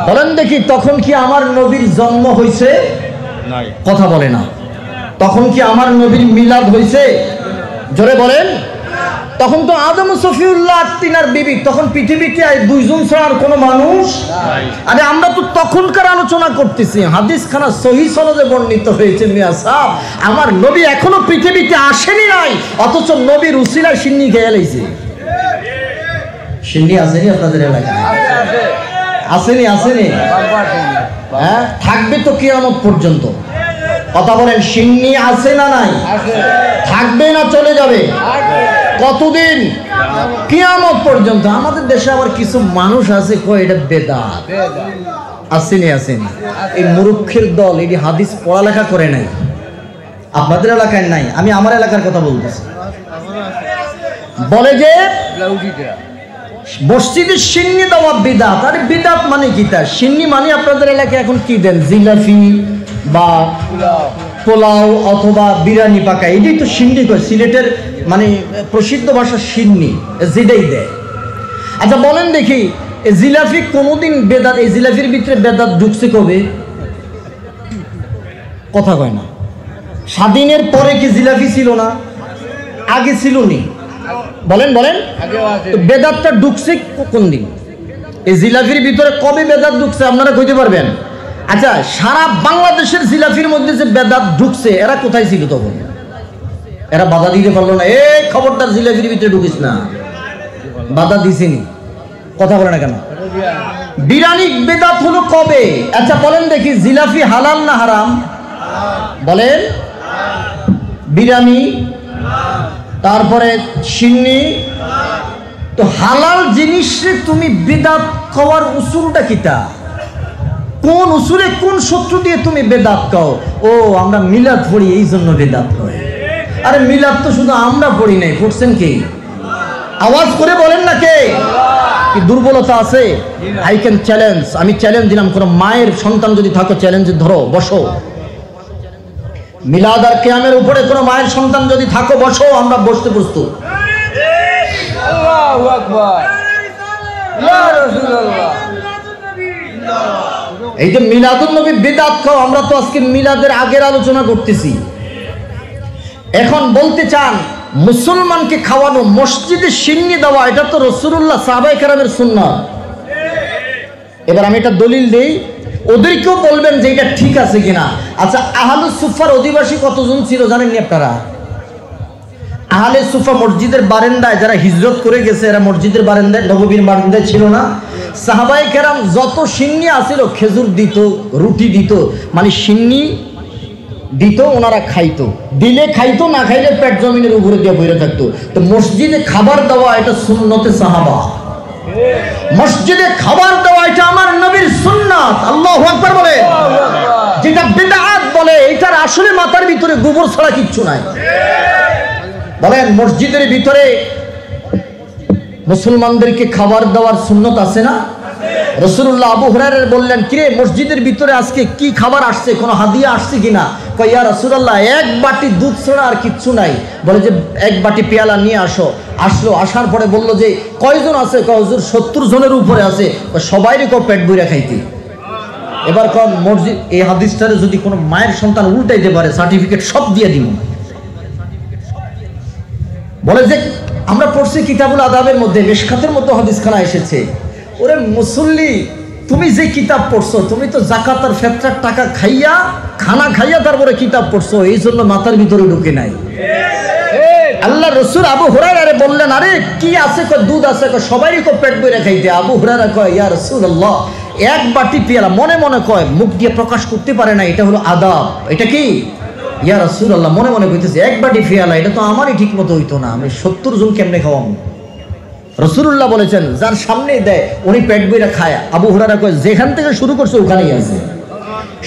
বলেন দেখি তখন কি আমার নবীর জন্ম হয়েছে? কথা বলে না। তখন কি আমার নবীর মিলাদ হয়েছে? জোরে বলেন। তখন তো আদম সফিউল্লাহ তিনার বিবি, তখন পৃথিবীতে দুইজন ছাড়া আর কোনো মানুষ। আরে আমরা তো তখনকার আলোচনা করতেছি, হাদিস খানা সহিহ সনদে বর্ণিত হয়েছে মিয়া সাহেব, আমার নবী এখনো পৃথিবীতে আসেনি নাই, অথচ নবীর উসিলায় সিন্নি খেয়ে লাইছে। সিন্নি আসেনি আপনাদের এলাকায়? আসেনি? আসেনি? হ্যাঁ, থাকবে তো কিয়ামত পর্যন্ত। কথা বলেন, সিন্নি আছে না নাই? থাকবে না চলে যাবে? কতদিন? কিয়ামত পর্যন্ত। আমাদের দেশে আবার কিছু মানুষ আছে কয় এটা বেদাত। আসেনি? আসেনি? এই মুরুক্ষের দল, এটি হাদিস পড়ালেখা করে নাই। আপনাদের এলাকায় নাই, আমি আমার এলাকার কথা বলতেছি। বলে যে মসজিদে সিন্নি দেওয়া বিদাত। আরে বিদাত মানে কি? তা সিন্নি মানে আপনাদের এলাকায় এখন কি দেন? জিলাপি বা পোলাও অথবা বিরিয়ানি পাকা, এটাই তো সিন্নি কয়। সিলেটের মানে প্রসিদ্ধ ভাষা সিন্নি, যেটাই দেয়। আচ্ছা বলেন দেখি, এই জিলাপি কোনোদিন বেদাত, এই জিলাপির ভিতরে বেদাত ঢুকছে কবে? কথা কয় না। স্বাধীনের পরে কি জিলাপি ছিল না? আগে ছিল নি? বলেন বলেন, বেদাতটা ঢুকছে কোন দিন? এই জিলাপির ভিতরে কবে বেদাত ঢুকছে আপনারা কইতে পারবেন? আচ্ছা, সারা বাংলাদেশের জিলাপির মধ্যে যে বেদাত ঢুকছে, এরা কোথায় ছিল তখন? এরা বাধা দিতে পারলো না, এই খবরদার জিলাপির ভিতরে ঢুকিস না, বাধা দিছেনি। কথা বলে না কেন? বিরিয়ানি বেদাত হলো কবে? আচ্ছা বলেন দেখি, জিলাপি হালাল না হারাম? বলেন। বিরিয়ানি, তারপরে সিন্নি। তো হালাল জিনিসে তুমি বেদাত খাওয়ার উসুলটা কিটা? কোন উসুলে, কোন শত্রু দিয়ে তুমি বেদাত খাও? ও আমরা মিলাদ পড়ি এই জন্য বেদাত হয়। আরে মিলাদ তো শুধু আমরা পড়ি নাই, পড়ছেন কি? আওয়াজ করে বলেন না কে? কি দুর্বলতা আছে? আই ক্যান চ্যালেঞ্জ, আমি চ্যালেঞ্জ দিলাম, কোন মায়ের সন্তান যদি থাকো চ্যালেঞ্জে ধরো, বসো। মিলাদ আর কিয়ামের উপরে কোন মায়ের সন্তান যদি থাকো, বসো, আমরা বসতে প্রস্তুত। আল্লাহু আকবার, ইয়া রাসূলুল্লাহ। এই যে মিলাদুন নবী বিদআত খাও, আমরা তো আজকে মিলাদের আগের আলোচনা করতেছি। এখন বলতে চান মুসলমানকে খাওয়ানো, মসজিদে সিন্নি দেওয়া, এটা তো রাসূলুল্লাহ সাহাবায়ে কেরামের সুন্নাত। এবার আমি এটা দলিল দেই, ওদেরকেও বলবেন যে এটা ঠিক আছে কিনা। আচ্ছা, আহলুস সুফার অধিবাসী কতজন ছিল জানেননি আপনারা? আহলে সুফা মসজিদের বারান্দায় যারা হিজরত করে গেছে, এরা মসজিদের বারান্দায়, নববীর বারান্দায় ছিল না। সাহাবায়ে কেরাম যত সিন্নি আসিল, খেজুর দিত, রুটি দিত, মানে সিন্নি দিত, ওনারা খাইতো। দিলে খাইতো, না খাইলে পেট জমিনের উপরে দিয়ে বইরে থাকতো। তো মসজিদে খাবার দেওয়া এটা সুন্নতে সাহাবা। মসজিদে খাবার দেওয়া এটা আমার নবীর সুন্নাত। আল্লাহু আকবার বলে। যেটা বিদআত বলে, এটার আসলে মাথার ভিতরে গোবর ছাড়া কিচ্ছু নাই। বলেন, মসজিদের ভিতরে মুসলমানদেরকে খাবার দেওয়ার সুন্নত আছে না? রাসূলুল্লাহ আবু হুরায়রা বললেন, কিরে মসজিদের ভিতরে আজকে কি খাবার আসছে, কোনো হাদিয়া আসছে কিনা? কয়, ইয়া রাসূলুল্লাহ, এক বাটি দুধ ছাড়া আর কিচ্ছু নাই। বলে যে এক বাটি পেয়ালা নিয়ে আসো। আসলো, আসার পরে বললো যে কয়জন আছে? কয় হুজুর 70 জনের উপরে আছে। সবাইরে কয় পেট ভরে খাইতে। এবার কোন মসজিদ, এই হাদিসটারে যদি কোনো মায়ের সন্তান উল্টাইতে পারে, সার্টিফিকেট সব দিয়ে দিব। বলে যে আমরা পড়ছি কিতাবুল আদাবের মধ্যে, মিশকাতের মধ্যে হাদিসখানা এসেছে। ওরে মুসল্লি, তুমি যে কিতাব পড়ছো, তুমি তো যাকাত আর ফিতরার টাকা খাইয়া, খানা খাইয়া তারপরে কিতাব পড়ছো, এই জন্য মাথার ভিতরে ঢুকে নাই। আল্লাহ রসুল আবু হুরায়রা বললেন, আরে কি আছে? কয় দুধ আছে। কয় সবাইরই কয় পেট ভরে খাইতে। আবু হুরায়রা কয়, ইয়া রাসূলুল্লাহ, এক বাটি পেয়ালা, মনে মনে কয়, মুখ দিয়ে প্রকাশ করতে পারে না, এটা হলো আদাব। এটা কি? ইয়া রাসূলুল্লাহ, মনে মনে কইতেছে এক বাটি পেয়ালা, এটা তো আমারই ঠিক মতো হইতো না, আমি 70 জন কেমনে খাওয়াবো? রাসূলুল্লাহ বলেছেন, যার সামনে দেয় উনি পেট ভরে খায়। আবু হুরায়রা কয়, যেখান থেকে শুরু করছে ওখানেই আছে।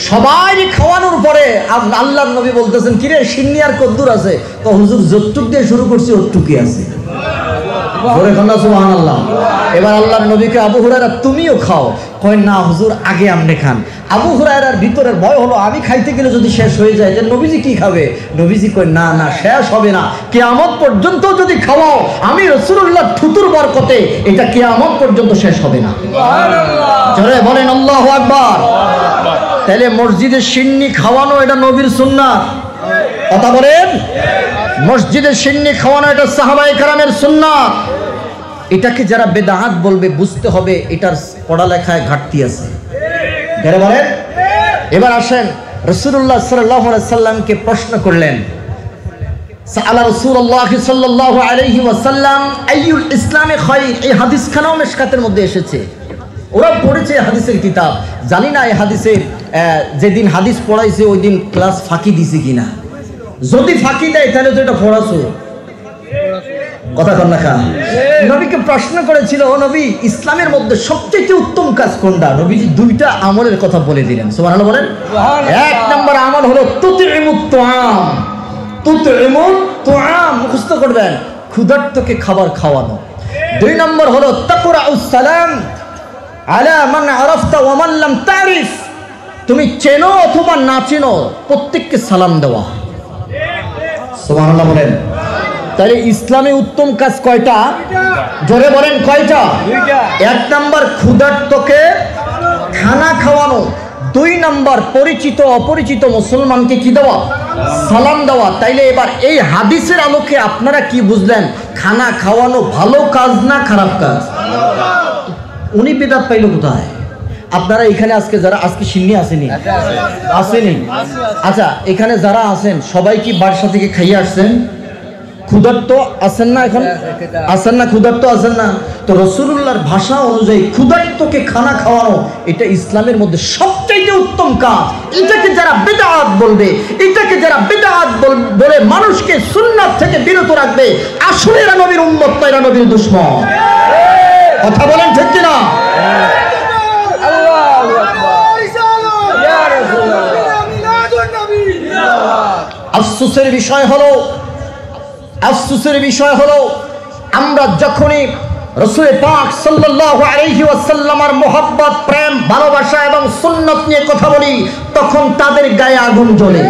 সবাই খাওয়ানোর পরে আল্লাহর নবী বলতেছেন, কিরে সিন্নি আর কদ্দুর আছে? তো হুজুর যতটুক দিয়ে শুরু করছি ওটুকুই আছে। জোরে কন্যা সুবহানাল্লাহ। এবার আল্লাহর নবীকে আবু হুরায়রা তুমিও খাও, কয় না হুজুর আগে আপনি খান। আবু হুরায়রার ভিতরের ভয় হলো আমি খাইতে গেলে যদি শেষ হয়ে যায়, যে নবীজি কি খাবে? নবীজি কয় না না, শেষ হবে না, কিয়ামত পর্যন্ত যদি খাওয়াও আমি রাসূলুল্লাহ থুতুর বরকতে এটা কিয়ামত পর্যন্ত শেষ হবে না। জোরে বলেন আল্লাহু আকবার। তাহলে মসজিদে সিন্নি খাওয়ানো এটা নবীর সুন্নাত, কথা বলেন। মসজিদে সিন্নি খাওয়ানো এটা সাহাবায়ে কেরামের সুন্নাত। এটাকে যারা বেদাত বলবে বুঝতে হবে এটার পড়ালেখায় ঘাটতি আছে। যারা বলেন, এবার আসেন রাসূলুল্লাহ সাল্লাল্লাহু আলাইহি সাল্লামকে প্রশ্ন করলেন, সাআলা রাসূলুল্লাহ সাল্লাল্লাহু আলাইহি ওয়াসাল্লাম আইয়ুল ইসলামে খায়র। এই হাদিসখানাও মিশকাতের মধ্যে এসেছে, ওরা পড়েছে হাদিসের কিতাব। জানি না এই হাদিসের যেদিন হাদিস পড়াইছে ওই দিন ক্লাস ফাঁকি দিছে কিনা। যদি ফাঁকি দেয় তাহলে তো এটা পড়াছো, কথা কন না খান। নবীকে প্রশ্ন করেছিল, ও নবী ইসলামের মধ্যে সবচেয়ে উত্তম কাজ কোনটা? নবীজি দুইটা আমলের কথা বলে দিলেন, সুবহানাল্লাহ বলেন। এক নম্বর আমল হলো তুতইমুত তুআম। তুতইমুত তুআম মুখস্থ করবেন, ক্ষুধার্তকে খাবার খাওয়ানো। দুই নম্বর হলো তাকরাউস সালাম আলা মান আরাফতা ওয়া মান লাম তারিফ। তুমি চেনো অথবা না চেনো প্রত্যেককে সালাম দেওয়া, সুবহানাল্লাহ বলেন। তাহলে ইসলামে উত্তম কাজ কয়টা? জোরে বলেন কয়টা? এক নাম্বার ক্ষুধার্তকে খানা খাওয়ানো। দুই নাম্বার পরিচিত অপরিচিত মুসলমানকে কি দেওয়া? সালাম দেওয়া। তাইলে এবার এই হাদিসের আলোকে আপনারা কি বুঝলেন? খানা খাওয়ানো ভালো কাজ না খারাপ কাজ? উনি বিদাত পাইল কোথায়? আপনারা এখানে আজকে যারা আজকে সিন্নি আসেনি, আসেনি? আচ্ছা, এখানে যারা আছেন সবাই কি বাসা থেকে খাইয়ে আসছেন? ক্ষুধার্ত আছেন না? এখন আছেন না? ক্ষুধার্ত আছেন না? তো রাসূলুল্লাহর ভাষা অনুযায়ী ক্ষুধার্তকে খানা খাওয়ানো এটা ইসলামের মধ্যে সবচেয়ে উত্তম কাজ। এটাকে যারা বিদআত বলবে, এটাকে যারা বিদআত বলে মানুষকে সুন্নাত থেকে বিরত রাখবে, আসলে এরা নবীর উম্মত না, এরা নবীর দুশমন। কথা বলেন ঠিক কিনা? আফসোসের বিষয় হলো আমরা যখনই রাসূল পাক সাল্লাল্লাহু আলাইহি ওয়াসাল্লামের মুহাব্বত, প্রেম, ভালোবাসা এবং সুন্নাত নিয়ে কথা বলি তখন তাদের গায়ে আগুন জ্বলে।